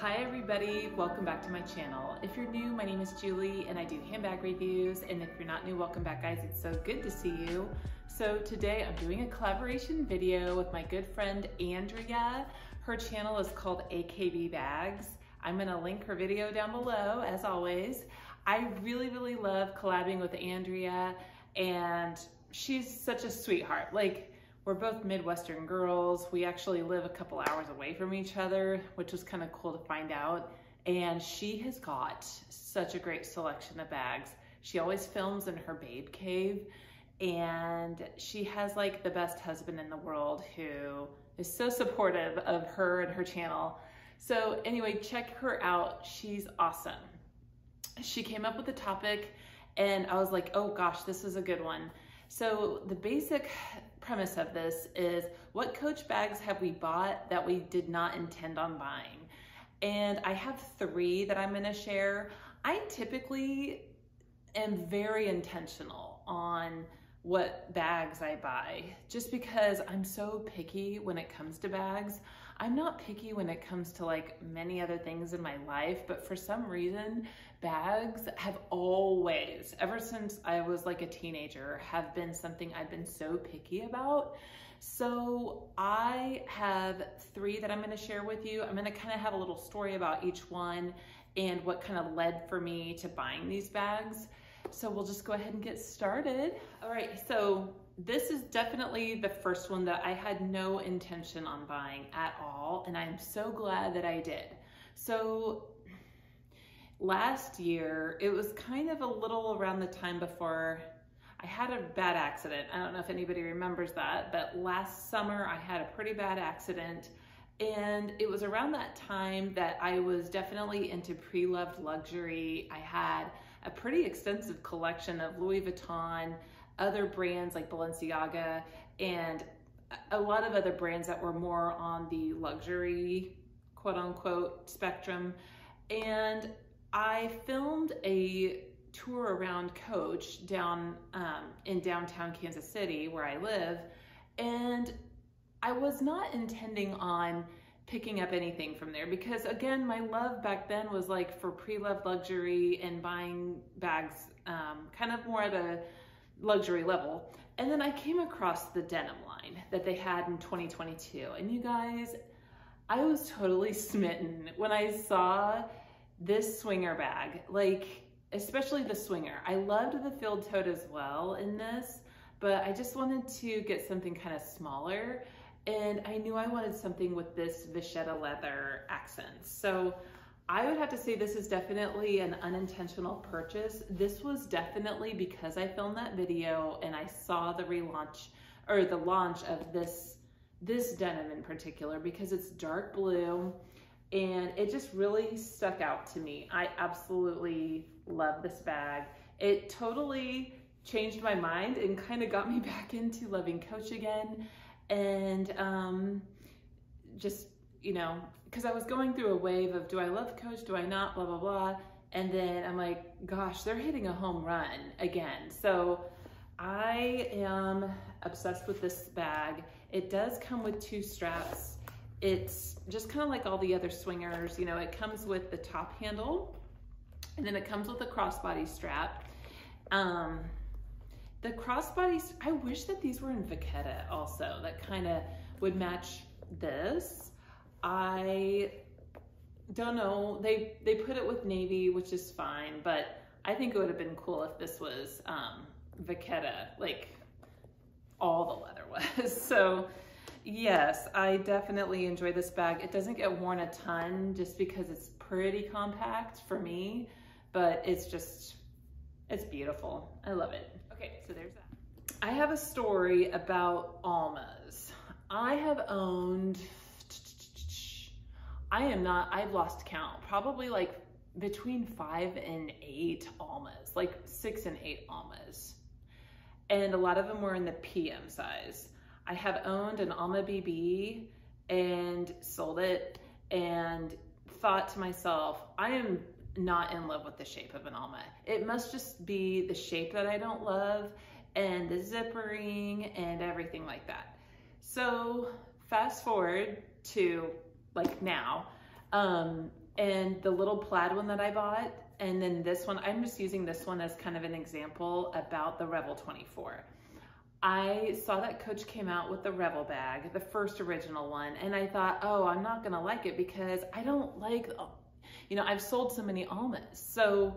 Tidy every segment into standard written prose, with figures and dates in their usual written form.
Hi everybody, welcome back to my channel. If you're new, my name is Julie and I do handbag reviews, and if you're not new, welcome back guys, it's so good to see you. So today I'm doing a collaboration video with my good friend Andrea. Her channel is called AKBBags. I'm gonna link her video down below as always. I really love collabing with Andrea, and she's such a sweetheart. Like, we're both Midwestern girls. We actually live a couple hours away from each other, which was kind of cool to find out. And she has got such a great selection of bags. She always films in her babe cave, and she has like the best husband in the world who is so supportive of her and her channel. So anyway, check her out. She's awesome. She came up with the topic and I was like, oh gosh, this is a good one. So the basic premise of this is, what Coach bags have we bought that we did not intend on buying? And I have 3 that I'm gonna share. I typically am very intentional on what bags I buy, just because I'm so picky when it comes to bags. I'm not picky when it comes to like many other things in my life, but for some reason, bags have always, ever since I was like a teenager, have been something I've been so picky about. So I have 3 that I'm gonna share with you. I'm gonna kind of have a little story about each one and what kind of led for me to buying these bags. So we'll just go ahead and get started. All right, so this is definitely the first one that I had no intention on buying at all, and I'm so glad that I did. So last year, it was kind of a little around the time before I had a bad accident. I don't know if anybody remembers that, but last summer I had a pretty bad accident, and it was around that time that I was definitely into pre-loved luxury. I had a pretty extensive collection of Louis Vuitton, other brands like Balenciaga, and a lot of other brands that were more on the luxury, quote unquote, spectrum. And I filmed a tour around Coach down in downtown Kansas City, where I live, and I was not intending on picking up anything from there, because again, my love back then was like for pre-loved luxury and buying bags kind of more at a luxury level. And then I came across the Denim line that they had in 2022, and you guys, I was totally smitten when I saw this swinger bag, like especially the swinger. I loved the field tote as well in this, but I just wanted to get something kind of smaller, and I knew I wanted something with this vachetta leather accents. So I would have to say this is definitely an unintentional purchase. This was definitely because I filmed that video and I saw the relaunch or the launch of this denim in particular, because it's dark blue and it just really stuck out to me. I absolutely love this bag. It totally changed my mind and kind of got me back into loving Coach again. And just, you know, because I was going through a wave of, do I love Coach, do I not, blah, blah, blah. And then I'm like, gosh, they're hitting a home run again. So I am obsessed with this bag. It does come with 2 straps. It's just kind of like all the other swingers, you know, it comes with the top handle, and then it comes with a crossbody strap. The crossbodies, I wish that these were in vachetta also, that kind of would match this. I don't know, they put it with navy, which is fine, but I think it would have been cool if this was vachetta, like all the leather was. So yes, I definitely enjoy this bag. It doesn't get worn a ton just because it's pretty compact for me, but it's just, it's beautiful. I love it. Okay, so there's that. I have a story about Almas. I have owned, I've lost count, probably like between 5 and 8 Almas, like 6 and 8 Almas. And a lot of them were in the PM size. I have owned an Alma BB and sold it and thought to myself, I am not in love with the shape of an Alma. It must just be the shape that I don't love, and the zippering and everything like that. So fast forward to like now, And the little plaid one that I bought, and then this one, I'm just using this one as kind of an example about the Revel 24. I saw that Coach came out with the Revel bag, the first original one, and I thought, oh, I'm not gonna like it because I don't like, you know, I've sold so many Almas. So,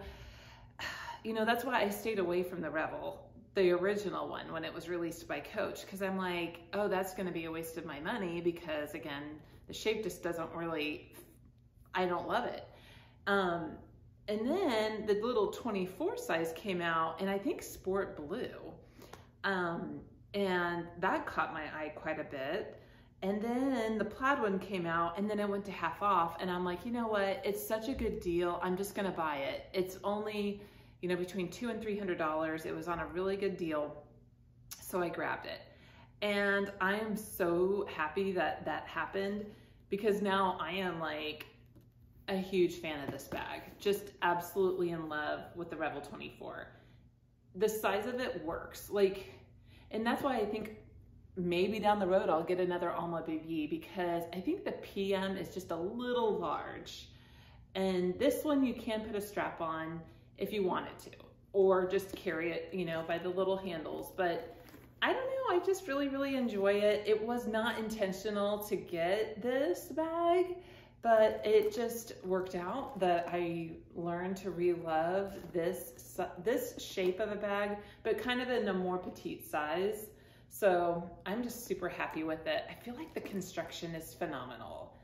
you know, that's why I stayed away from the Revel, the original one, when it was released by Coach, because I'm like, oh, that's gonna be a waste of my money because, again, the shape just doesn't really, I don't love it. And then the little 24 size came out, and I think sport blue. And that caught my eye quite a bit. And then the plaid one came out, and then it went to half off, and I'm like, you know what? It's such a good deal. I'm just gonna buy it. It's only, you know, between $200 and $300. It was on a really good deal. So I grabbed it. And I am so happy that that happened, because now I am like a huge fan of this bag. Just absolutely in love with the Revel 24. The size of it works, like, and that's why I think maybe down the road I'll get another Alma BB, because I think the PM is just a little large. And this one you can put a strap on if you wanted to, or just carry it, you know, by the little handles. But I don't know, I just really, really enjoy it. It was not intentional to get this bag, but it just worked out that I learned to re-love this shape of a bag, but kind of in a more petite size. So I'm just super happy with it. I feel like the construction is phenomenal.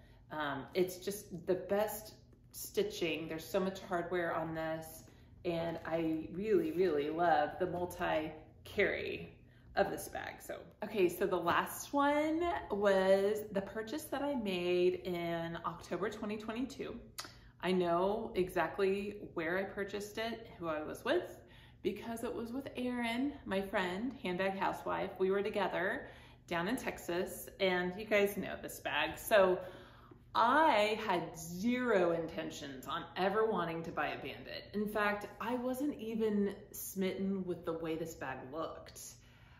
It's just the best stitching. There's so much hardware on this, and I really, really love the multi-carry of this bag. So, okay, so the last one was the purchase that I made in October 2022. I know exactly where I purchased it, who I was with, because it was with Erin, my friend, handbag housewife. We were together down in Texas, and you guys know this bag. So I had zero intentions on ever wanting to buy a Bandit. In fact, I wasn't even smitten with the way this bag looked.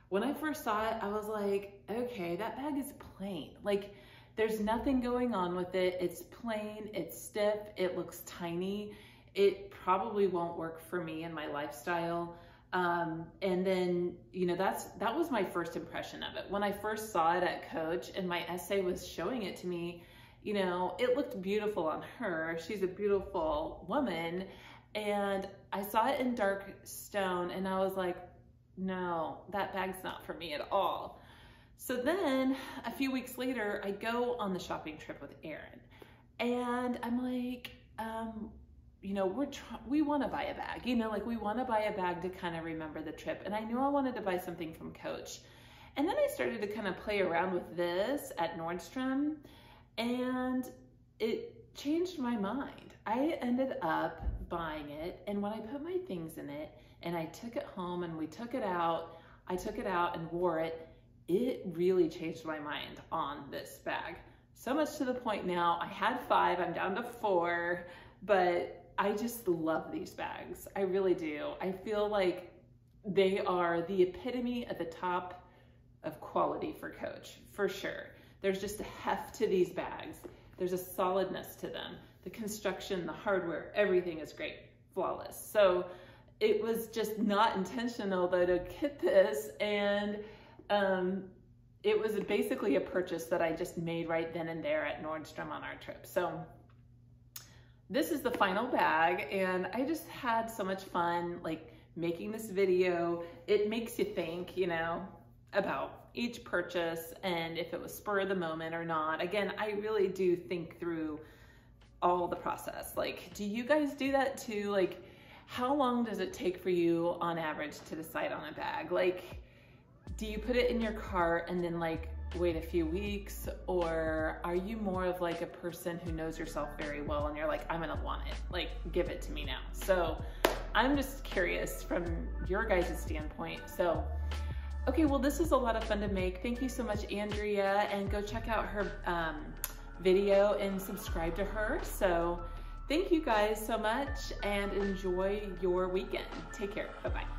When I first saw it, I was like, okay, that bag is plain. Like, there's nothing going on with it. It's plain, it's stiff, it looks tiny. It probably won't work for me and my lifestyle. And then, you know, that was my first impression of it. When I first saw it at Coach and my essay was showing it to me, you know, it looked beautiful on her. She's a beautiful woman. And I saw it in dark stone, and I was like, no, that bag's not for me at all. So then a few weeks later, I go on the shopping trip with Erin, and I'm like, you know, we want to buy a bag, you know, like we want to buy a bag to kind of remember the trip. And I knew I wanted to buy something from Coach. And then I started to kind of play around with this at Nordstrom, and it changed my mind. I ended up buying it, and when I put my things in it and I took it home and we took it out, I took it out and wore it, it really changed my mind on this bag. So much to the point now, I had 5, I'm down to 4, but I just love these bags. I really do. I feel like they are the epitome at the top of quality for Coach, for sure. There's just a heft to these bags. There's a solidness to them. The construction, the hardware, everything is great, flawless. So it was just not intentional though to get this, and it was basically a purchase that I just made right then and there at Nordstrom on our trip. So this is the final bag, and I just had so much fun like making this video. It makes you think, you know, about each purchase and if it was spur of the moment or not. Again, I really do think through all the process. Like, do you guys do that too? Like, how long does it take for you on average to decide on a bag? Like, do you put it in your cart and then like wait a few weeks, or are you more of like a person who knows yourself very well and you're like, I'm gonna want it, like give it to me now? So I'm just curious from your guys' standpoint. So okay, well, this is a lot of fun to make. Thank you so much, Andrea, and go check out her video and subscribe to her. So thank you guys so much, and enjoy your weekend. Take care. Bye-bye.